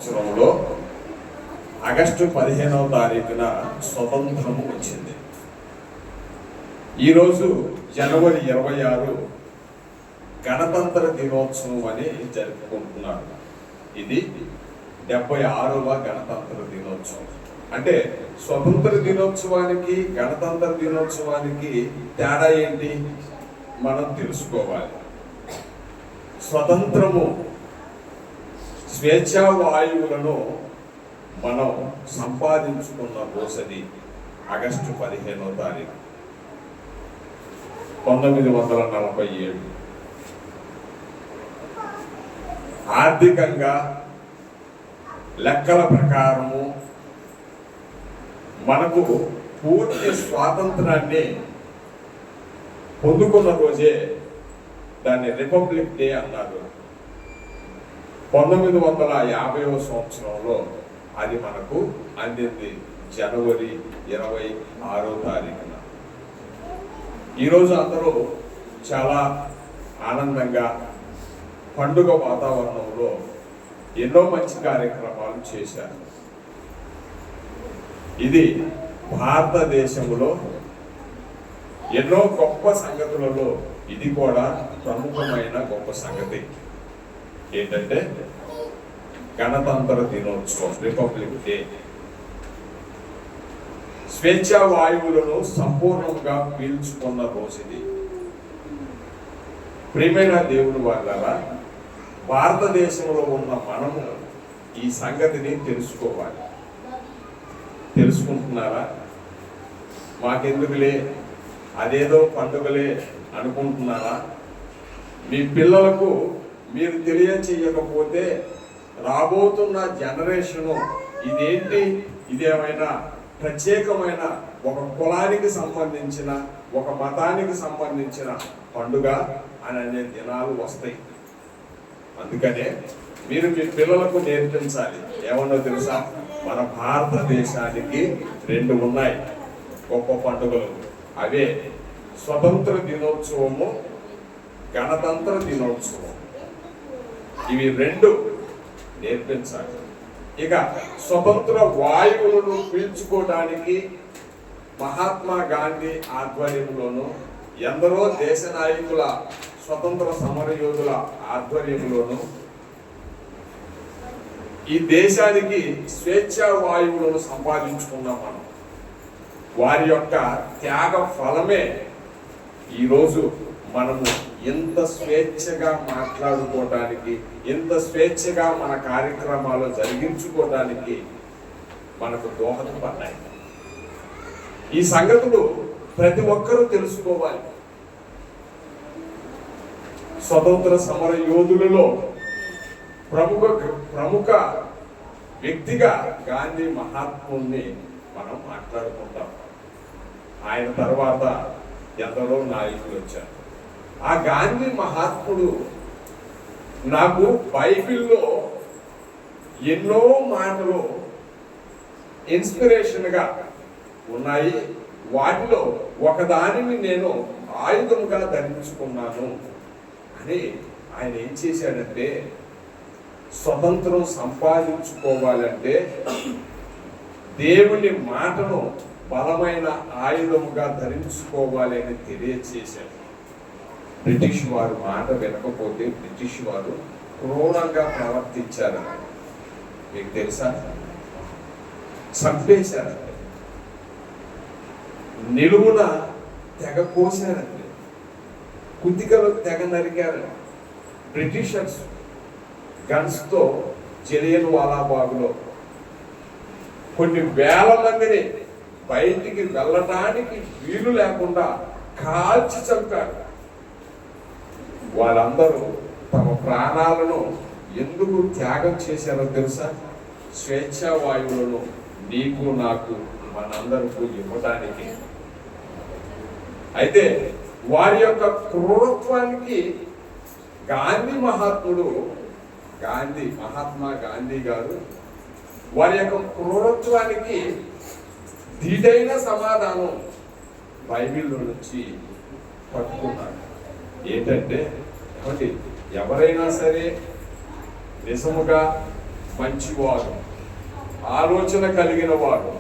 సంవత్సరంలో ఆగస్టు 15వ తారీఖున స్వతంత్రము వచ్చింది. ఈరోజు జనవరి 26 గణతంత్ర దినోత్సవం అని జరుపుకుంటున్నారు. ఇది 76వ గణతంత్ర దినోత్సవం. అంటే స్వతంత్ర దినోత్సవానికి గణతంత్ర దినోత్సవానికి తేడా ఏంటి మనం తెలుసుకోవాలి. స్వతంత్రము స్వేచ్ఛా వాయువులను మనం సంపాదించుకున్న రోజుది ఆగస్టు 15వ తారీఖు 1947. ఆర్థికంగా లెక్కల ప్రకారము మనకు పూర్తి స్వాతంత్రాన్ని పొందుకున్న రోజే దాన్ని రిపబ్లిక్ డే అన్నారు. 1950వ సంవత్సరంలో అది మనకు అందింది జనవరి 26వ తారీఖున. ఈరోజు అందరూ చాలా ఆనందంగా పండుగ వాతావరణంలో ఎన్నో మంచి కార్యక్రమాలు చేశారు. ఇది భారతదేశంలో ఎన్నో గొప్ప సంగతులలో ఇది కూడా ప్రముఖమైన గొప్ప సంగతి. ఏంటంటే గణతంత్ర దినోత్సవం, రిపబ్లిక్ డే. స్వేచ్ఛా వాయువులను సంపూర్ణంగా పీల్చుకున్న రోజు ఇది. ప్రియమైన దేవుని వాళ్ళారా, భారతదేశంలో ఉన్న మనము ఈ సంగతిని తెలుసుకోవాలి. తెలుసుకుంటున్నారా? మాకెందుకులే, అదేదో పండుగలే అనుకుంటున్నారా? మీ పిల్లలకు మీరు తెలియచేయకపోతే రాబోతున్న జనరేషను ఇదేంటి, ఇదేమైనా ప్రత్యేకమైన ఒక కులానికి సంబంధించిన ఒక మతానికి సంబంధించిన పండుగ అని అనే దినాలు వస్తాయి. అందుకనే మీరు మీ పిల్లలకు నేర్పించాలి. ఏమన్నా తెలుసా, మన భారతదేశానికి 2 ఉన్నాయి గొప్ప పండుగలు. అవే స్వతంత్ర దినోత్సవము, గణతంత్ర దినోత్సవం. ఇవి 2 నేర్పించాలి. ఇక స్వతంత్ర వాయువులను పీల్చుకోవడానికి మహాత్మా గాంధీ ఆధ్వర్యంలోను, ఎందరో దేశ నాయకుల స్వతంత్ర సమరయోధుల ఆధ్వర్యంలోను ఈ దేశానికి స్వేచ్ఛా వాయువులను సంపాదించుకున్నాం మనం. వారి యొక్క త్యాగ ఫలమే ఈరోజు మనము ఎంత స్వేచ్ఛగా మాట్లాడుకోవడానికి, ఎంత స్వేచ్ఛగా మన కార్యక్రమాలు జరిగించుకోవడానికి మనకు దోహదపడ్డాయి. ఈ సంగతులు ప్రతి ఒక్కరూ తెలుసుకోవాలి. స్వతంత్ర సమర యోధులలో ప్రముఖ వ్యక్తిగా గాంధీ మహాత్ముని మనం మాట్లాడుకుంటాం. ఆయన తర్వాత ఎందరో నాయకులు వచ్చారు. ఆ గాంధీ మహాత్ముడు నాకు బైబిల్లో ఎన్నో మాటలు ఇన్స్పిరేషన్గా ఉన్నాయి. వాటిలో ఒకదానిని నేను ఆయుధంగా ధరించుకున్నాను అని ఆయన ఏం చేశాడంటే, స్వతంత్రం సంపాదించుకోవాలంటే దేవుని మాటను బలమైన ఆయుధముగా ధరించుకోవాలి అని తెలియచేశాడు. బ్రిటిష్ వారు మాట వినకపోతే బ్రిటిష్ వారు క్రూరంగా ప్రవర్తించారని మీకు తెలుసా? చంపేశారండి, నిలువున తెగ కోసారండి, కుతికలు తెగ నరికారండి. బ్రిటిషర్స్ గన్స్తో జలియన్ వాలాబాగ్లో కొన్ని వేల మందిని బయటికి వెళ్ళటానికి వీలు లేకుండా కాల్చి చంపారు. వాళ్ళందరూ తమ ప్రాణాలను ఎందుకు త్యాగం చేశారో తెలుసా? స్వేచ్ఛా వాయువులను నీకు నాకు మనందరికీ ఇవ్వడానికి. అయితే వారి యొక్క క్రూరత్వానికి మహాత్మా గాంధీ గారు వారి యొక్క క్రూరత్వానికి ధీటైన సమాధానం బైబిల్లో నుంచి పట్టుకున్నాడు. ఏంటంటే, ఎవరైనా సరే నిజముగా మంచివాడు, ఆలోచన కలిగిన వాడు,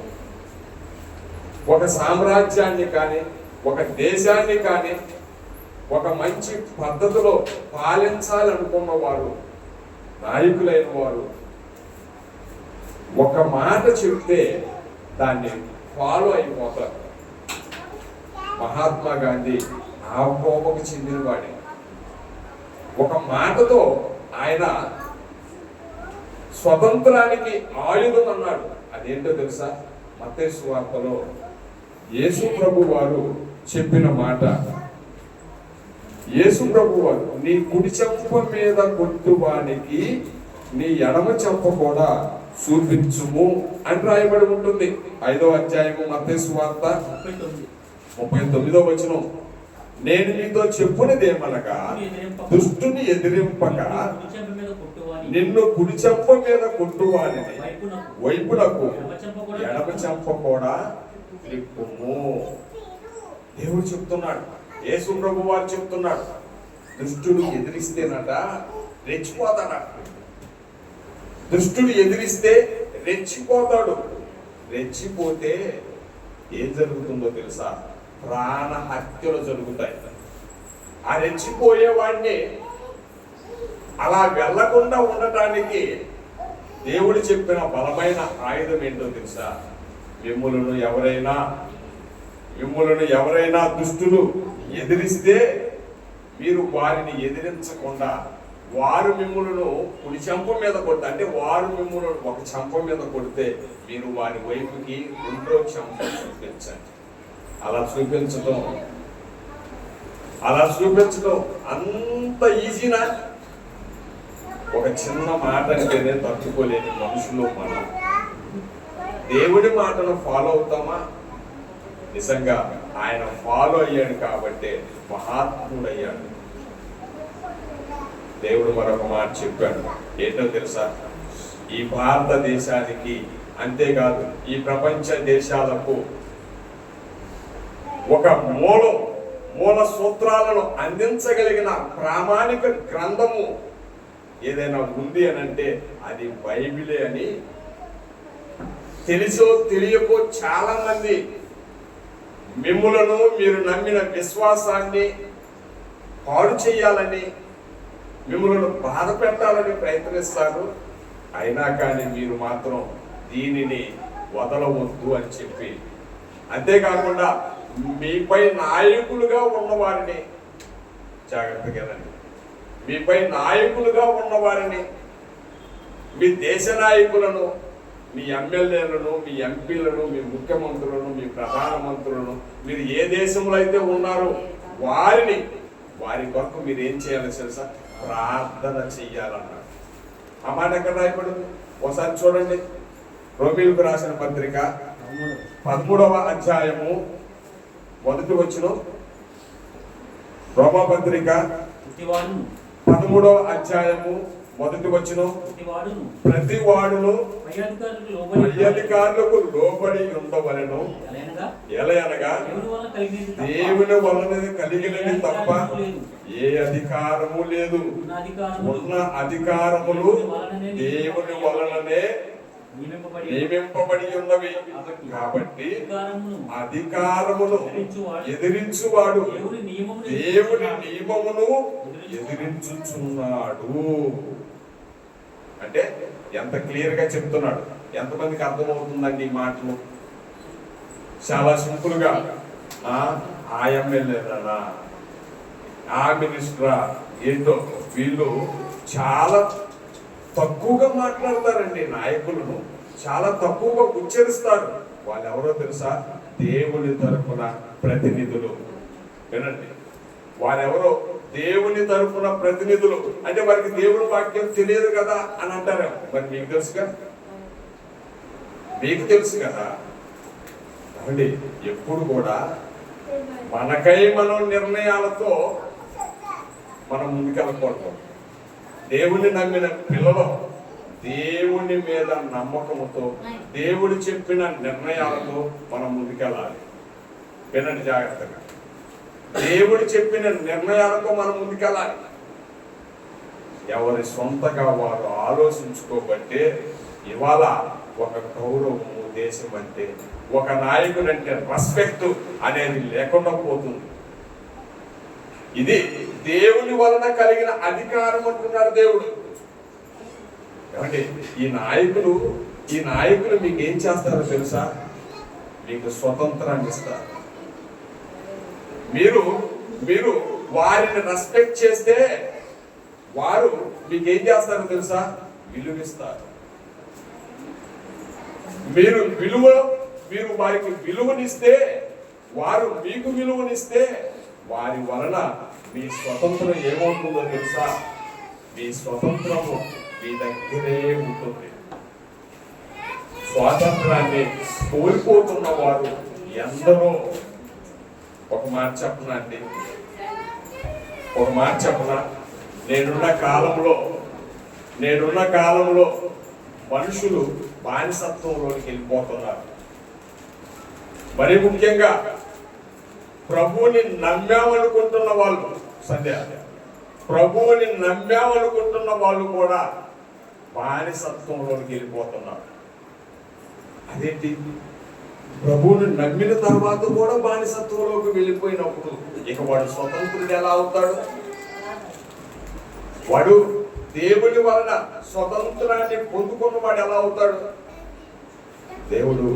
ఒక సామ్రాజ్యాన్ని కానీ ఒక దేశాన్ని కానీ ఒక మంచి పద్ధతిలో పాలించాలనుకున్నవారు, నాయకులైన వారు ఒక మాట చెప్తే దాన్ని ఫాలో అయిపోతారు. మహాత్మా గాంధీ ఆ కోపకు చెందినవాడే. ఒక మాటతో ఆయన స్వతంత్రానికి ఆయుధం అన్నాడు. అదేంటో తెలుసా? మత్తయి సువార్తలో యేసు ప్రభు వారు చెప్పిన మాట. యేసు ప్రభు వారు, నీ కుడి చెంప మీద కొట్టువానికి నీ ఎడమ చెంప కూడా చూపించుము అని రాయబడి ఉంటుంది. 5వ అధ్యాయము మత్తయి సువార్త 39వ వచనం. నేను నీతో చెప్పునిదేమనగా, దుష్టుని ఎదిరింపక నిన్ను కుడి చెంప మీద కొట్టువానిని వైపునకు ఎడమ చెంప కూడా త్రిప్పుము. దేవుడు చెప్తున్నాడు, యేసు ప్రభు వారు చెప్తున్నాడు, దుష్టుడు ఎదిరిస్తేనట రెచ్చిపోతాడట. దుష్టుడు ఎదిరిస్తే రెచ్చిపోతాడు. రెచ్చిపోతే ఏం జరుగుతుందో తెలుసా? ప్రాణ హత్యలు జరుగుతాయి. ఆ రెచ్చిపోయేవాడిని అలా వెళ్లకుండా ఉండటానికి దేవుడు చెప్పిన బలమైన ఆయుధం ఏంటో తెలుసా? మిమ్ములను ఎవరైనా దుష్టులు ఎదిరిస్తే మీరు వారిని ఎదిరించకుండా, వారు మిమ్ములను కుడి చెంప మీద కొడితే, అంటే వారు మిమ్ములను ఒక చెంప మీద కొడితే మీరు వారి వైపుకి రెండో చెంప చూపించండి. అలా చూపించడం అంత ఈజీనా? ఒక చిన్న మాట అంటేనే తట్టుకోలేని మనుషులు మనం. దేవుడి మాటను ఫాలో అవుతామా? నిజంగా ఆయన ఫాలో అయ్యాడు కాబట్టి మహాత్ముడయ్యాడు. దేవుడు మరొక మాట చెప్పాడు. ఏంటో తెలుసా? ఈ భారతదేశానికి, అంతేకాదు ఈ ప్రపంచ దేశాలకు ఒక మూల సూత్రాలను అందించగలిగిన ప్రామాణిక గ్రంథము ఏదైనా ఉంది అని అంటే అది బైబిలే అని తెలిసో తెలియకో చాలా మంది మిమ్ములను, మీరు నమ్మిన విశ్వాసాన్ని పాడు చేయాలని, మిమ్మల్ని బాధ పెట్టాలని ప్రయత్నిస్తారు. అయినా కానీ మీరు మాత్రం దీనిని వదలవద్దు అని చెప్పి, అంతేకాకుండా మీపై నాయకులుగా ఉన్నవారిని జాగ్రత్తగానండి. మీపై నాయకులుగా ఉన్నవారిని, మీ దేశ నాయకులను, మీ ఎమ్మెల్యేలను, మీ ఎంపీలను, మీ ముఖ్యమంత్రులను, మీ ప్రధానమంత్రులను, మీరు ఏ దేశంలో అయితే ఉన్నారో వారి కొరకు మీరు ఏం చేయాలో తెలుసా? ప్రార్థన చెయ్యాలన్నాడు. ఆ మాట ఎక్కడ రాయబడింది? ఒకసారి చూడండి. రోమీయులకు రాసిన పత్రిక 13వ అధ్యాయము 1వ వచనం. రోమా పత్రిక 13వ అధ్యాయము 1వ వచనం. ప్రతి వాడును పై అధికారులకు లోబడి ఉండవలెను, ఎలయనగా దేవుని వలన కలిగినది తప్ప ఏ అధికారము లేదు. ఉన్న అధికారములు దేవుని వలననే నియమింపబడి ఉన్నవి. కాబట్టి అధికారమును ఎదిరించువాడు దేవుని నియమమును ఎదిరించుచున్నాడు. అంటే ఎంత క్లియర్ గా చెప్తున్నాడు. ఎంతమందికి అర్థమవుతుందండి ఈ మాటలు? చాలా సింపుల్ గా ఆ ఎమ్మెల్యేనా, ఆ మినిస్టరా, ఏంటో వీళ్ళు చాలా తక్కువగా మాట్లాడతారండి. నాయకులను చాలా తక్కువగా ఉచ్చరిస్తారు. వాళ్ళు ఎవరో తెలుసా? దేవుని తరపున ప్రతినిధులు. వినండి, వారెవరో దేవుని తరపున ప్రతినిధులు. అంటే వారికి దేవుని వాక్యం తెలియదు కదా అని అంటారేమో. మరి మీకు తెలుసుగా, మీకు తెలుసు కదా. అండి, ఎప్పుడు కూడా మనకై మనం నిర్ణయాలతో మనం ముందుకెళ్ళకూడదు. దేవుని నమ్మిన పిల్లలు దేవుని మీద నమ్మకంతో, దేవుడు చెప్పిన నిర్ణయాలతో మనం ముందుకెళ్ళాలి. వినండి జాగ్రత్తగా. దేవుడు చెప్పిన నిర్ణయాలతో మనం ముందుకెళ్ళాలి. ఎవరి సొంతగా వారు ఆలోచించుకోబట్టే ఇవాళ ఒక గౌరవము దేశం అంటే, ఒక నాయకుడు అంటే రెస్పెక్ట్ అనేది లేకుండా పోతుంది. ఇది దేవుని వలన కలిగిన అధికారం అంటున్నాడు దేవుడు. ఏమంటే ఈ నాయకులు మీకు ఏం చేస్తారో తెలుసా? మీకు స్వతంత్రాన్ని ఇస్తారు. మీరు వారిని రెస్పెక్ట్ చేస్తే వారు మీకు ఏం చేస్తారో తెలుసా? విలువిస్తారు. మీరు వారికి విలువనిస్తే, వారు మీకు విలువనిస్తే, వారి వలన మీ స్వతంత్రం ఏమవుతుందో తెలుసా? మీ స్వతంత్రము మీ దగ్గరే ఉంటుంది. స్వాతంత్రాన్ని కోల్పోతున్న వారు ఎందరో. ఒక మాట చెప్పనా? నేనున్న కాలంలో మనుషులు బానిసత్వంలోకి వెళ్ళిపోతున్నారు. మరి ముఖ్యంగా ప్రభువుని నమ్మామనుకుంటున్న వాళ్ళు కూడా బానిసత్వంలోకి వెళ్ళిపోతున్నారు. అదేంటి? ప్రభువుని నమ్మిన తర్వాత కూడా బానిసత్వంలోకి వెళ్ళిపోయినప్పుడు ఇక వాడు స్వతంత్రుడు ఎలా అవుతాడు? వాడు దేవుని వలన స్వతంత్రాన్ని పొందుకున్న వాడు ఎలా అవుతాడు? దేవుడు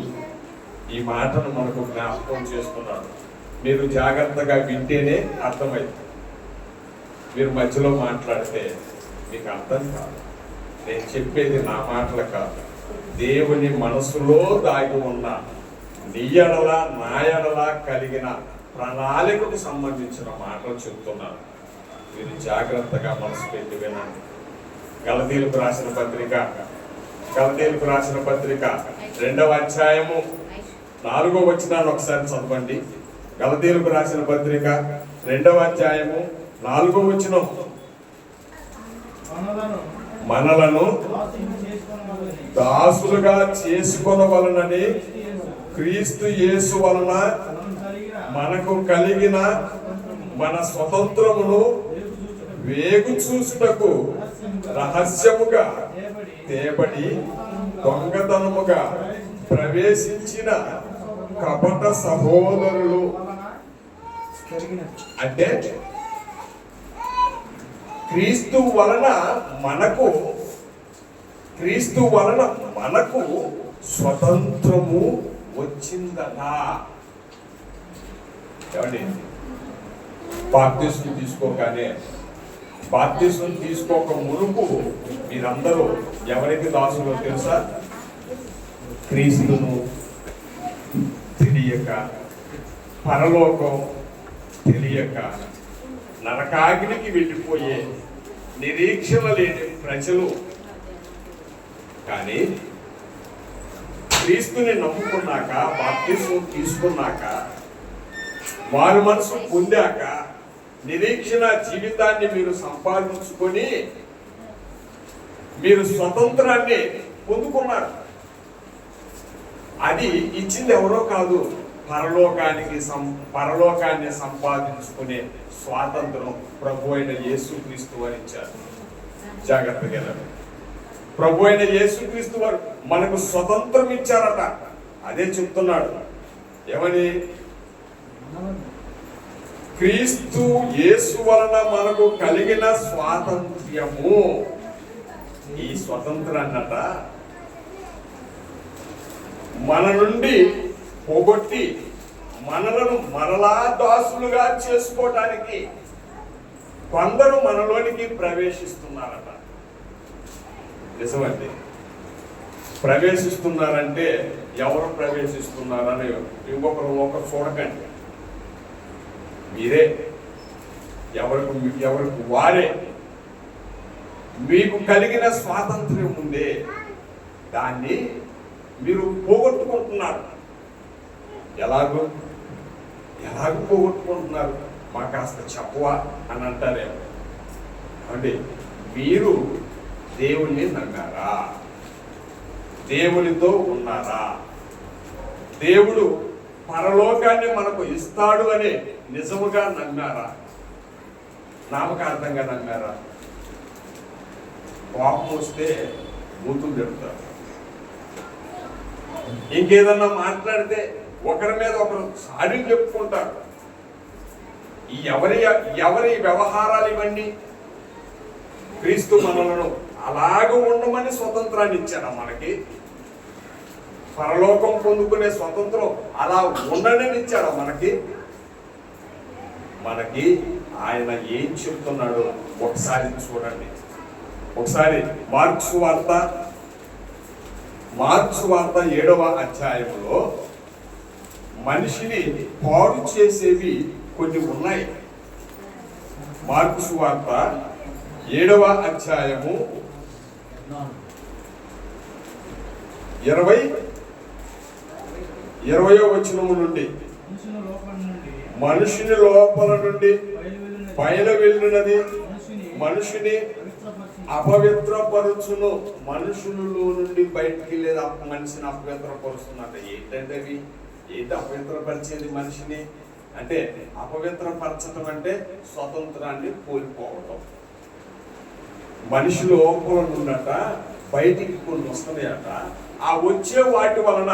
ఈ మాటను మనకు జ్ఞాపకం చేస్తున్నాడు. మీరు జాగ్రత్తగా వింటేనే అర్థమైంది. మీరు మధ్యలో మాట్లాడితే మీకు అర్థం కాదు. నేను చెప్పేది నా మాటలు కాదు, దేవుని మనసులో దాగి ఉన్న నీ ఎడల నా ఎడల కలిగిన ప్రణాళికకు సంబంధించిన మాటలు చెప్తున్నాను. మీరు జాగ్రత్తగా మనసు పెట్టి వినండి. గలతీయులకు రాసిన పత్రిక 2వ అధ్యాయము 4వ వచనాన్ని ఒకసారి చదవండి. గలతీయులకు రాసిన పత్రిక 2వ అధ్యాయము 4వ వచనం. మనలను దాసులుగా చేసుకొనవలనని క్రీస్తు యేసు వలన మనకు కలిగిన మన స్వతంత్రమును వేగు చూసుటకు రహస్యముగా తేబడి దొంగతనముగా ప్రవేశించిన కపట సహోదరులు. అంటే క్రీస్తు వలన మనకు స్వతంత్రము వచ్చిందట. ఏమండి? బాప్తిస్మం తీసుకోక మునుపు మీరందరూ ఎవరికి దాసులో తెలుసా? క్రీస్తును తెలియక, పరలోకం తెలియక నరకాగ్నికి వెళ్ళిపోయే నిరీక్షణ లేని ప్రజలు. కానీ క్రీస్తుని నమ్ముకున్నాక, బాప్తిస్మం తీసుకున్నాక, వారి మనసు పొందాక, నిరీక్షణ జీవితాన్ని మీరు సంపాదించుకొని మీరు స్వతంత్రాన్ని పొందుకున్నారు. అది ఇచ్చింది ఎవరో కాదు, పరలోకాన్ని సంపాదించుకునే స్వాతంత్రం ప్రభు అయిన యేసుక్రీస్తు వారు ఇచ్చారు. జాగ్రత్తగా ప్రభు అయిన యేసుక్రీస్తు వారు మనకు స్వతంత్రం ఇచ్చారట. అదే చెప్తున్నాడు. ఏమని? క్రీస్తు యేసు వలన మనకు కలిగిన స్వాతంత్ర్యము. ఈ స్వతంత్రాన్నట మన నుండి పోగొట్టి మనలను మరలా దాసులుగా చేసుకోవటానికి కొందరు మనలోనికి ప్రవేశిస్తున్నారట. నిజమండి. ప్రవేశిస్తున్నారంటే ఎవరు ప్రవేశిస్తున్నారని ఒకరు చూడకండి. మీరే ఎవరికి వారే. మీకు కలిగిన స్వాతంత్ర్యం ఉందే, దాన్ని మీరు పోగొట్టుకుంటున్నారు. ఎలాగో పోగొట్టుకుంటున్నారు? మాకు కాస్త చెప్పవా అని అంటారేమో. అంటే మీరు దేవుణ్ణి నమ్మారా? దేవునితో ఉన్నారా? దేవుడు పరలోకాన్ని మనకు ఇస్తాడు అని నిజముగా నమ్మారా? నామకార్థంగా నమ్మారా? కోపం వస్తే బూతులు చెప్తారు. ఇంకేదన్నా మాట్లాడితే ఒకరి మీద ఒకరు సాడీలు చెప్పుకుంటారు. ఎవరి వ్యవహారాలు ఇవన్నీ? క్రీస్తు మనలను అలాగ ఉండమని స్వతంత్రాన్ని ఇచ్చాడు మనకి. పరలోకం పొందుకునే స్వతంత్రం అలా ఉండనని ఇచ్చాడు మనకి ఆయన ఏం చెప్తున్నాడో ఒకసారి చూడండి. ఒకసారి మార్క్స్ వార్త 7వ అధ్యాయంలో మనిషిని పాడు చేసేవి కొన్ని ఉన్నాయి. మార్క్స్ వార్త 7వ అధ్యాయము 20వ వచనము నుండి, మనుషుని లోపల నుండి బయలు వెళ్ళినది మనుషుని అపవిత్రపరుచును. మనుషులలో నుండి బయటికి వెళ్ళేది మనిషిని అపవిత్రపరుస్తున్నట్ట. ఏంటంటే అవి ఏంటి అపవిత్రపరిచేది మనిషిని అంటే? అపవిత్రపరచడం అంటే స్వతంత్రాన్ని కోల్పోవడం. మనిషి లోపల నుండట బయటికి కొన్ని వస్తున్నాయట. ఆ వచ్చే వాటి వలన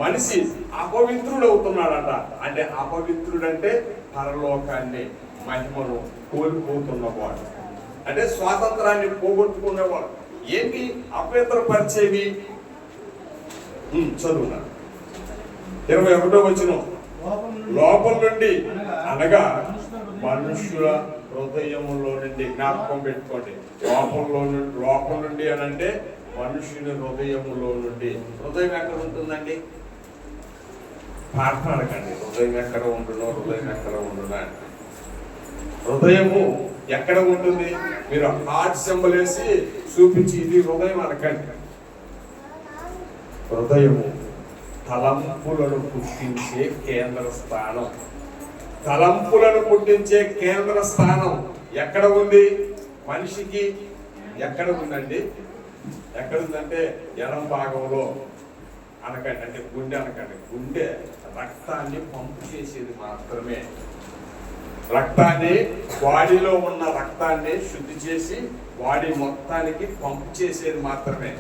మనిషి అపవిత్రుడు అవుతున్నాడట. అంటే అపవిత్రుడంటే పరలోకాన్ని మహిమను కోల్పోతున్నవాడు, అంటే స్వాతంత్రాన్ని పోగొట్టుకునేవాడు. ఏంటి అపవిత్రపరిచేవి? చదువునా 21వ వచనం, లోపల నుండి అనగా మనుషుల హృదయములో నుండి. జ్ఞాపకం పెట్టుకోండి, లోపల నుండి అని అంటే మనుషుని హృదయములో నుండి. హృదయం ఎక్కడ ఉంటుందండి? పాడకండి, హృదయం ఎక్కడ ఉండునా. హృదయము ఎక్కడ ఉంటుంది? మీరు హార్ట్ సింబల్ వేసి చూపించి ఇది హృదయం అనకండి. హృదయము తలంపులను పుట్టించే కేంద్ర స్థానం. తలంపులను పుట్టించే కేంద్ర స్థానం ఎక్కడ ఉంది మనిషికి? ఎక్కడ ఉందండి? ఎక్కడుందంటే ఎడం భాగంలో అనకండి, అంటే గుండె అనకండి. గుండె రక్తాన్ని పంపు చేసేది మాత్రమే. రక్తాన్ని, బాడీలో ఉన్న రక్తాన్ని శుద్ధి చేసి బాడీ మొత్తానికి పంపు చేసేది మాత్రమే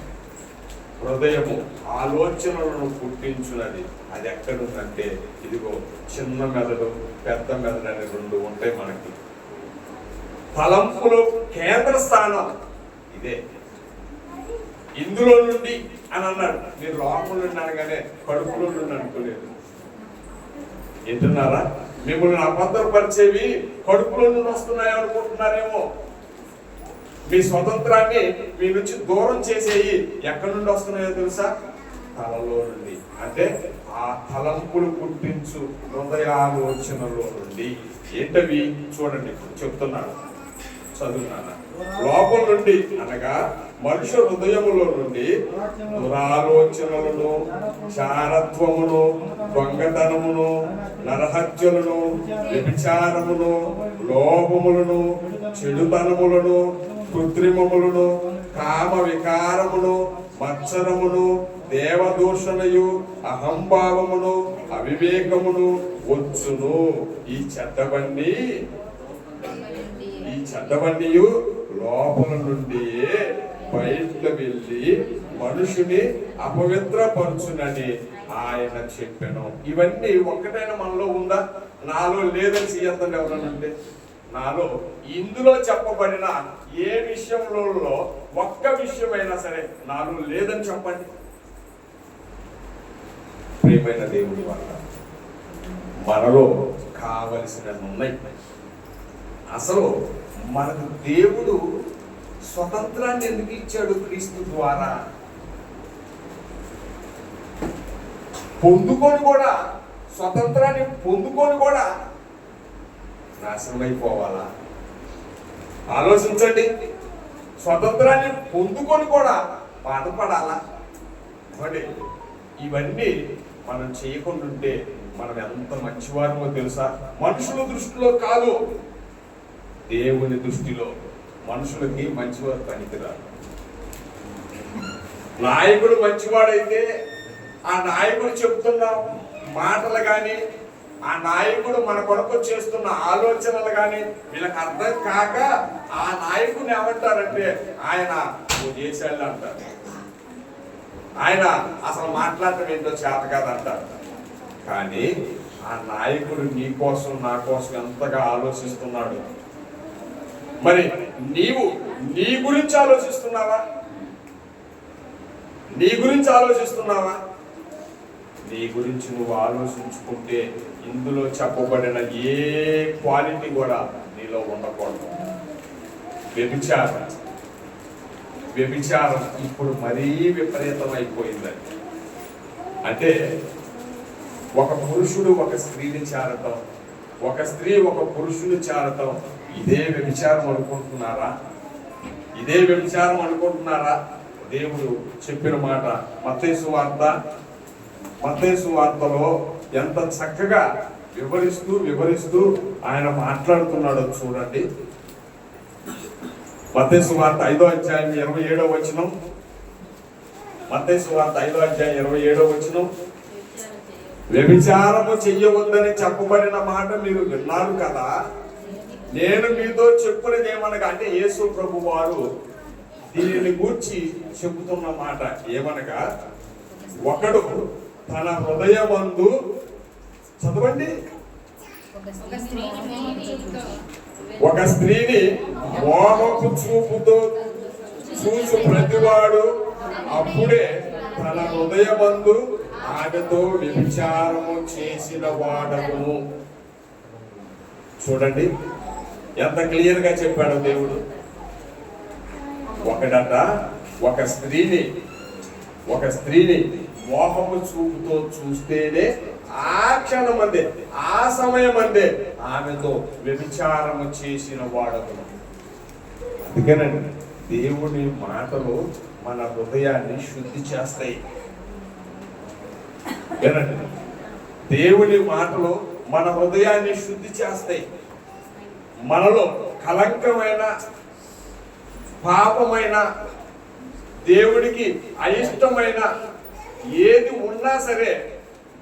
హృదయము. ఆలోచనలను పుట్టించున్నది. అది ఎక్కడుందంటే ఇదిగో చిన్న మెదడు, పెద్ద మెదడు అనే రెండు ఉంటాయి మనకి. తలంపులు కేంద్ర స్థానం ఇదే. ఇందులో నుండి అని అన్నాడు. మీరు లోపల నుండి అనగానే కడుపులో నుండి అనుకోలేదు. వింటున్నారా? మిమ్మల్ని అభద్రపరిచేవి కడుపులో నుండి వస్తున్నాయి అనుకుంటున్నారేమో. మీ స్వతంత్రాన్ని మీ నుంచి దూరం చేసేవి ఎక్కడి నుండి వస్తున్నాయో తెలుసా? తలలో నుండి. అంటే ఆ తలంపులు పుట్టించు హృదయాలోచనలో నుండి. ఏంటవి చూడండి, చెప్తున్నాను, చదువున్నాను. లోపల నుండి అనగా మనుష్య హృదయములో నుండి దురాలోచనలను, చారత్వమును, దొంగతనమును, నరహత్యలను, వ్యభిచారమును, లోభములను, చెడుతనములను, కృత్రిమములను, కామ వికారమును, మత్సరమును, దేవదూషణయు, అహంభావమును, అవివేకమును వచ్చును. ఈ చెడ్డవన్నీ లోపల నుండి బయటకు వెళ్ళి మనుషుని అపవిత్రపరచునని ఆయన చెప్పాను. ఇవన్నీ ఒక్కటైనా మనలో ఉందా? నాలో లేదని సీఎంతండి ఎవరనంటే, నాలో ఇందులో చెప్పబడిన ఏ విషయంలో ఒక్క విషయమైనా సరే నాలో లేదని చెప్పండి. ప్రియమైన దేవుడి వల్ల మనలో కావలసిన ఉన్నాయి. అసలు మనకు దేవుడు స్వతంత్రాన్ని ఎందుకు ఇచ్చాడు? క్రీస్తు ద్వారా స్వతంత్రాన్ని పొందుకొని కూడా నాశనం అయిపోవాలా? ఆలోచించండి. స్వతంత్రాన్ని పొందుకొని కూడా బాధపడాలా? ఇవన్నీ మనం చేయకుండా ఉంటే మనం ఎంత మంచివారమో తెలుసా? మనుషుల దృష్టిలో కాదు, దేవుని దృష్టిలో. మనుషులకి మంచివారు పనికిరారు. నాయకుడు మంచివాడైతే ఆ నాయకుడు చెప్తున్న మాటలు కానీ ఆ నాయకుడు మన కొరకు చేస్తున్న ఆలోచనలు కానీ వీళ్ళకి అర్థం కాక ఆ నాయకుడిని ఏమంటారంటే ఆయన నువ్వు చేశాడు అంటారు, ఆయన అసలు మాట్లాడటం ఏంటో చేత కాదంటారు. కానీ ఆ నాయకుడు నీ కోసం నా కోసం ఎంతగా ఆలోచిస్తున్నాడు. మరి నీవు నీ గురించి ఆలోచిస్తున్నావా? నీ గురించి ఆలోచిస్తున్నావా? నీ గురించి నువ్వు ఆలోచించుకుంటే ఇందులో చెప్పబడిన ఏ క్వాలిటీ కూడా నీలో ఉండకూడదు. వ్యభిచారం ఇప్పుడు మరీ విపరీతం అయిపోయిందండి. అంటే ఒక పురుషుడు ఒక స్త్రీని చేరటం, ఒక స్త్రీ ఒక పురుషుని చేరటం ఇదే వ్యభిచారం అనుకుంటున్నారా? ఇదే వ్యభిచారం అనుకుంటున్నారా? దేవుడు చెప్పిన మాట మత్తయి సువార్తలో ఎంత చక్కగా వివరిస్తూ ఆయన మాట్లాడుతున్నాడో చూడండి. మత్తయి సువార్త 5వ అధ్యాయం 27వ వచనం. మత్తయి సువార్త 5వ అధ్యాయం 27వ వచనం. వ్యభిచారము చెయ్యవద్దని చెప్పబడిన మాట మీరు విన్నారు కదా, నేను మీతో చెప్పుకునేది ఏమనగా, అంటే యేసు ప్రభు వారు దీనిని గూర్చి చెబుతున్న మాట ఏమనగా, ఒకడు తన హృదయమందు, చదవండి, ఒక స్త్రీని మోహపు చూపుతో చూసు ప్రతివాడు అప్పుడే తన హృదయమందు ఆమెతో వ్యభిచారము చేసిన వాడను. చూడండి ఎంత క్లియర్ గా చెప్పాడు దేవుడు. ఒకడట ఒక స్త్రీని మోహము చూపుతో చూస్తేనే ఆ క్షణం అందే, ఆ సమయం అందే ఆమెతో వ్యభిచారము చేసిన వాడను. అందుకేనండి దేవుని మాటలు మన హృదయాన్ని శుద్ధి చేస్తాయి. వినండి, దేవుని మాటలు మన హృదయాన్ని శుద్ధి చేస్తాయి. మనలో కలంకమైన, పాపమైన, దేవుడికి అయిష్టమైన ఏది ఉన్నా సరే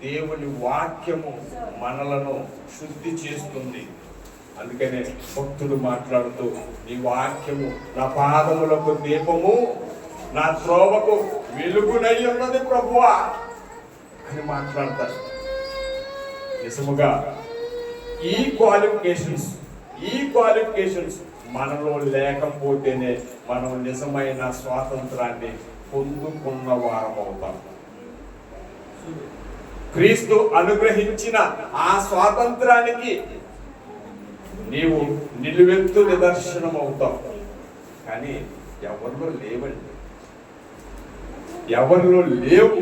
దేవుని వాక్యము మనలను శుద్ధి చేస్తుంది. అందుకనే భక్తుడు మాట్లాడుతూ, నీ వాక్యము నా పాదములకు దీపము, నా త్రోవకు వెలుగునై ఉన్నది ప్రభువా అని మాట్లాడతారు. నిజముగా ఈ క్వాలిఫికేషన్స్ మనలో లేకపోతేనే మనం నిజమైన స్వాతంత్రాన్ని పొందుకున్న వారం అవుతాం. క్రీస్తు అనుగ్రహించిన ఆ స్వాతంత్రానికి నీవు నిలువెత్తు నిదర్శనం అవుతావు. కానీ ఎవరిలో లేవు.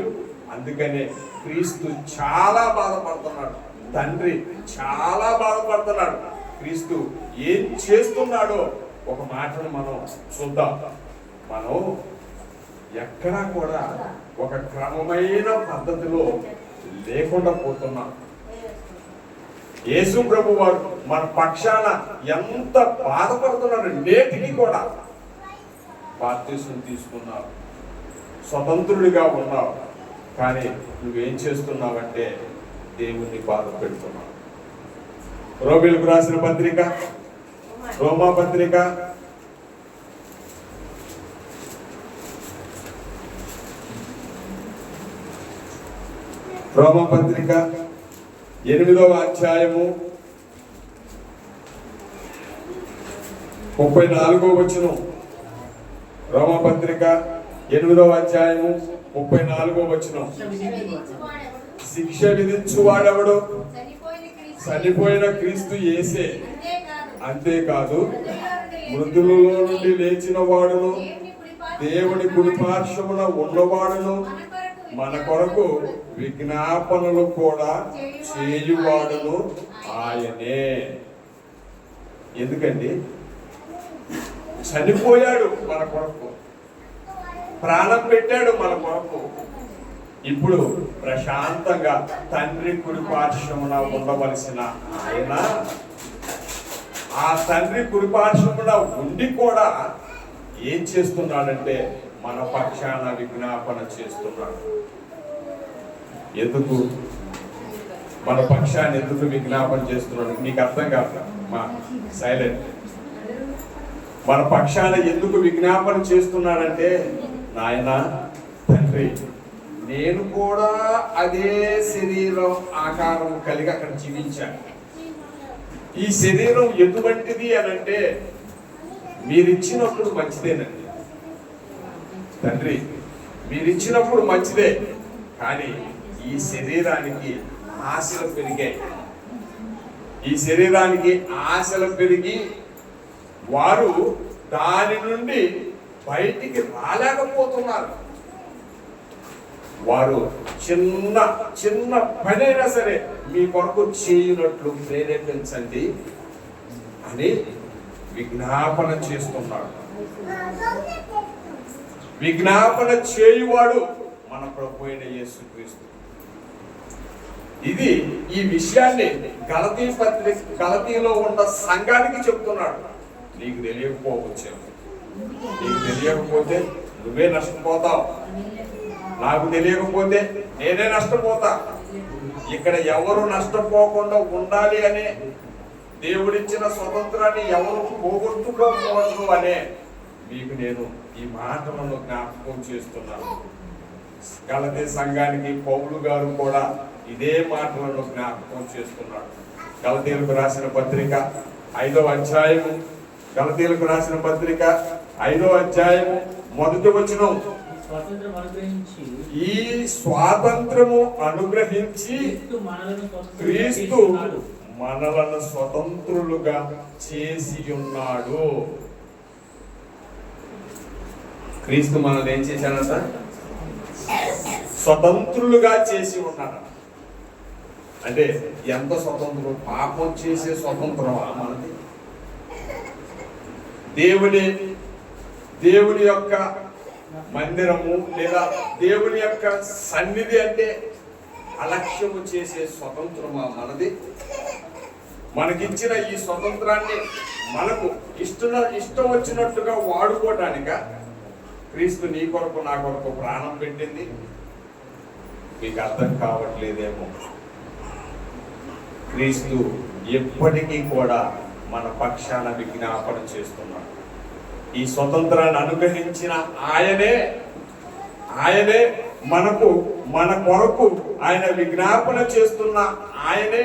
అందుకనే క్రీస్తు చాలా బాధపడుతున్నాడు, తండ్రి చాలా బాధపడుతున్నాడు. క్రీస్తు ఏం చేస్తున్నాడో ఒక మాటను మనం చూద్దాం. మనం ఎక్కడా కూడా ఒక క్రమమైన పద్ధతిలో లేకుండా పోతున్నాం. యేసు ప్రభు వారు మన పక్షాన ఎంత బాధపడుతున్నాడు. నేటికి కూడా బాప్తిసం తీసుకున్నావు, స్వతంత్రుడిగా ఉన్నావు, కానీ నువ్వేం చేస్తున్నావంటే దేవుణ్ణి బాధ పెడుతున్నావు. రోమీయులకు రాసిన పత్రిక, రోమా పత్రిక 8వ అధ్యాయము 34వ వచనం. రోమా పత్రిక 8వ అధ్యాయము 34వ వచనం. శిక్ష విధించువాడెవడు? చనిపోయిన క్రీస్తు యేసే. అంతేకాదు మృతులలో నుండి లేచిన వాడును, దేవుని కుడిపార్శ్వమున ఉన్నవాడును, మన కొరకు విజ్ఞాపనలు కూడా చేయువాడును ఆయనే. ఎందుకండి? చనిపోయాడు మన కొరకు, ప్రాణం పెట్టాడు మన కొరకు. ఇప్పుడు ప్రశాంతంగా తండ్రి కుడిపార్శ్వమున ఉండవలసిన ఆయన ఆ తండ్రి కుడిపార్శ్వమున ఉండి కూడా ఏం చేస్తున్నాడంటే మన పక్షాన విజ్ఞాపన చేస్తున్నాడు. ఎందుకు? మన పక్షాన్ని ఎందుకు విజ్ఞాపన చేస్తున్నాడు? నీకు అర్థం కాదు. మా సైలెంట్. మన పక్షాన్ని ఎందుకు విజ్ఞాపన చేస్తున్నాడంటే, నాయన తండ్రి, నేను కూడా అదే శరీరం ఆకారం కలిగి అక్కడ జీవించాను. ఈ శరీరం ఎటువంటిది అని అంటే, మీరిచ్చినప్పుడు మంచిదేనండి తండ్రి, మీరిచ్చినప్పుడు మంచిదే. కానీ ఈ శరీరానికి ఆశలు పెరిగాయి. ఈ శరీరానికి ఆశలు పెరిగి వారు దాని నుండి బయటికి రాలేకపోతున్నారు. వారు చిన్న చిన్న పనైనా సరే మీ కొరకు చేయునట్లు ప్రేరేపించండి అని విజ్ఞాపన చేస్తున్నాడు. విజ్ఞాపన చేయువాడు మన ప్రభు అయిన యేసుక్రీస్తు. ఇది ఈ విషయాన్ని గలతీలో ఉన్న సంఘానికి చెప్తున్నాడు. నీకు తెలియకపోవచ్చేమో, నీకు తెలియకపోతే నువ్వే నష్టపోతావు, నాకు తెలియకపోతే నేనే నష్టపోతా. ఇక్కడ ఎవరు నష్టపోకుండా ఉండాలి అనే దేవుడిచ్చిన స్వతంత్రాన్ని ఎవరు పోగొట్టుకోకూడదు అనే మీకు నేను ఈ మాటలను జ్ఞాపకం చేస్తున్నాను. గలతీ సంఘానికి పౌలు గారు కూడా ఇదే మాటలను జ్ఞాపకం చేస్తున్నాడు. గలతీలకు రాసిన పత్రిక 5వ అధ్యాయము, గలతీలకు రాసిన పత్రిక 5వ అధ్యాయము 1వ వచనం, ఈ స్వాతంత్రము అనుగ్రహించి క్రీస్తు మనలను స్వతంత్రులుగా చేసి ఉన్నాడు. క్రీస్తు మనల్ని ఏం చేశాడంట? స్వతంత్రులుగా చేసి ఉన్నాడు. అంటే ఎంత స్వతంత్రం? పాపం చేసే స్వతంత్రమా మనది? దేవుని యొక్క మందిరము లేదా దేవుని యొక్క సన్నిధి అంటే అలక్ష్యము చేసే స్వతంత్రమా మనది? మనకిచ్చిన ఈ స్వతంత్రాన్ని మనకు ఇష్టం వచ్చినట్టుగా వాడుకోవటానిక క్రీస్తు నీ కొరకు నా కొరకు ప్రాణం పెట్టింది? మీకు అర్థం కావట్లేదేమో. క్రీస్తు ఎప్పటికీ కూడా మన పక్షాన విజ్ఞాపన చేస్తున్నాడు. ఈ స్వతంత్రాన్ని అనుగ్రహించిన ఆయనే మనకు మన కొరకు ఆయన విజ్ఞాపన చేస్తున్న ఆయనే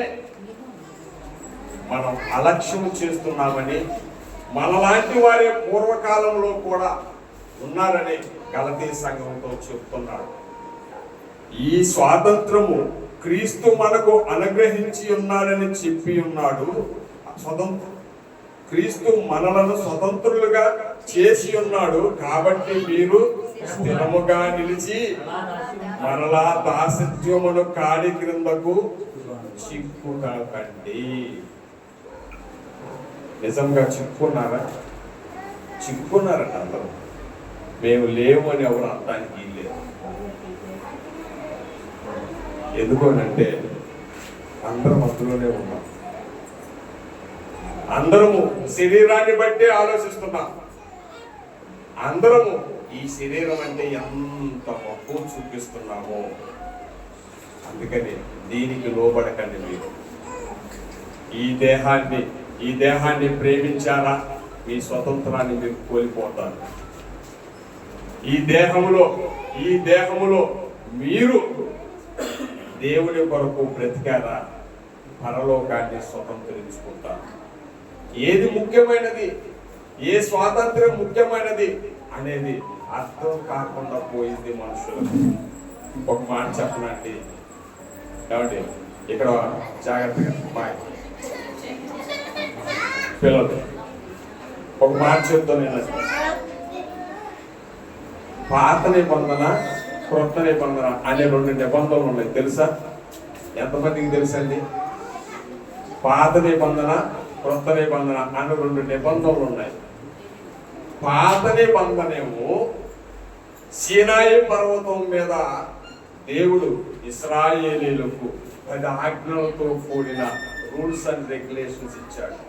మనం అలక్ష్యం చేస్తున్నామని, మనలాంటి వారే పూర్వకాలంలో కూడా ఉన్నారని గలతీ సంఘంతో చెప్తున్నాడు. ఈ స్వాతంత్రము క్రీస్తు మనకు అనుగ్రహించి ఉన్నాడని చెప్పి ఉన్నాడు. క్రీస్తు మనలను స్వతంత్రులుగా చేసి ఉన్నాడు. కాబట్టి మీరు స్థిరముగా నిలిచి మరలా దాసత్వమును కాడి క్రిందకు చిక్కుకండి. నిజంగా చిక్కున్నారా? చిక్కున్నారట అందరూ. మేము లేము అని ఎవరు అనడానికి లేదు. ఎందుకోనంటే అందరం అందులోనే ఉన్నాం. అందరము శరీరాన్ని బట్టే ఆలోచిస్తున్నాం. అందరము ఈ శరీరం అంటే ఎంత మక్కువ చూపిస్తున్నామో. అందుకని దీనికి లోబడకండి. మీరు ఈ దేహాన్ని ప్రేమించారా, మీ స్వతంత్రాన్ని మీరు కోల్పోతారు. ఈ దేహములో మీరు దేవుని కొరకు బ్రతికారా, పరలోకాన్ని స్వతంత్రించుకుంటారు. ఏది ముఖ్యమైనది, ఏ స్వాతంత్ర్యం ముఖ్యమైనది అనేది అర్థం కాకుండా పోయింది మనుషులకు. ఒక మాట చెప్పనండి ఏమండి, ఇక్కడ జాగ్రత్తగా మా పిల్లలు ఒక మాట చెప్తాను నేను. పాత నిబంధన, క్రొత్త నిబంధన అనే 2 నిబంధనలు ఉన్నాయి. తెలుసా? ఎంతమందికి తెలుసండి? పాత నిబంధన, క్రొత్త నిబంధన అనే 2 నిబంధనలు ఉన్నాయి. పాత నిబంధనేమో సీనాయి పర్వతం మీద దేవుడు ఇశ్రాయేలీయులకు 10 ఆజ్ఞలతో కూడిన రూల్స్ అండ్ రెగ్యులేషన్స్ ఇచ్చాడు.